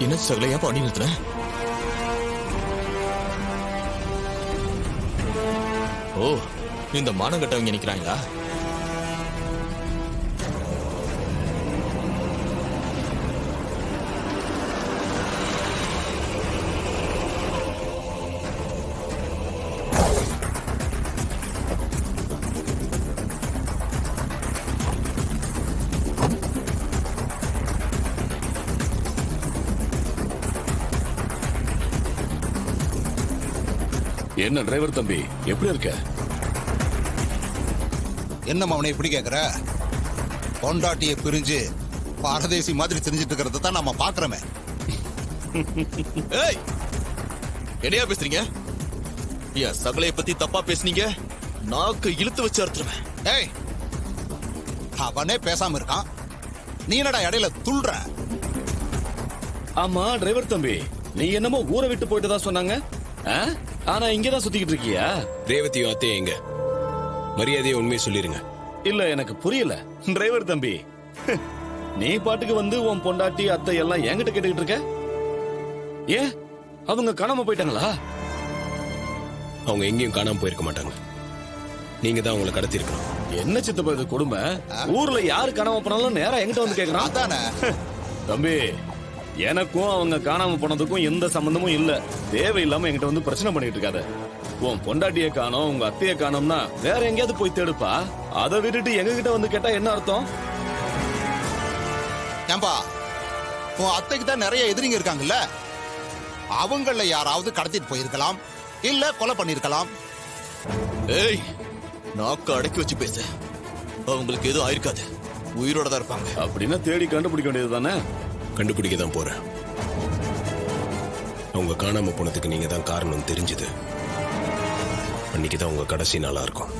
என்ன சகல ஏன் பண்ணி நிறுத்தின? ஓ, இந்த மானம் கட்டவங்க நிக்கிறாங்களா? என்ன டிரைவர் தம்பி, எப்படி இருக்க? என்ன அவனை இப்படி கேக்குற? பொண்டாட்டியை பிரிஞ்சு பாரதேசி மாதிரி தெரிஞ்சிட்டு இருக்கிறத தான் நாம பாக்குறோமே. ஏய், என்னையா பேசுறீங்க? என் சகலைய பத்தி தப்பா பேசுனீங்க, நாக்கு இழுத்து வச்சு அறுத்துருவேன். ஏய், அவனே பேசாம இருக்கான், நீ என்னடா இடையில துள்ற? ஆமா டிரைவர் தம்பி, நீ என்னமோ ஊரை விட்டு போயிட்டு தான் சொன்னாங்க. ஆனா இங்கதான் சுத்திக்கிட்டு இருக்கியா? ரேவதியும் அத்தையும் எங்க? மரியாதையை உண்மையை சொல்லிருங்க. இல்ல எனக்கு புரியல டிரைவர் தம்பி. நீ பாட்டுக்கு வந்து உன் பொண்டாட்டி அத்தை எல்லாம் என்கிட்ட கேட்டுக்கிட்டு இருக்க. ஏன் அவங்க காணாம போயிட்டாங்களா? அவங்க எங்கேயும் காணாம போயிருக்க மாட்டாங்க. நீங்க தான் அவங்களை கடத்தி இருக்கணும். என்ன சித்தப்பா இது கொடுமை? ஊர்ல யாரு காணாம போனாலும் நேரா என்கிட்ட வந்து கேக்குறான். அதானே தம்பி, எனக்கும் அவங்க காணாம போனதுக்கும் எந்த சம்பந்தமும் இல்ல. தேவையில்லாம என்கிட்ட வந்து பிரச்சனை பண்ணிட்டு இருக்காத. உன் பொண்டாட்டிய காணோம், உங்க அத்தைய காணோம்னா வேற எங்கேயாவது போய் தேடுப்பா. அதை விட்டுட்டு எங்க கிட்ட வந்து கேட்டா என்ன அர்த்தம்? ஏம்பா, உன் அத்தைக்கு தான் நிறைய எதிரிங்க இருக்காங்கல்ல, அவங்கள யாராவது கடத்திட்டு போயிருக்கலாம், இல்ல கொலை பண்ணிருக்கலாம். ஏய், நாக்கு அடக்கி வச்சு பேச. அவங்களுக்கு எதுவும் ஆயிருக்காது, உயிரோட தான் இருப்பாங்க. அப்படின்னா தேடி கண்டுபிடிக்க வேண்டியது தானே? கண்டுபிடிக்க தான் போறேன். அவங்க காணாம போனதுக்கு நீங்க தான் காரணம் தெரிஞ்சது. அன்னைக்குதான் உங்க கடைசி நாளா இருக்கும்.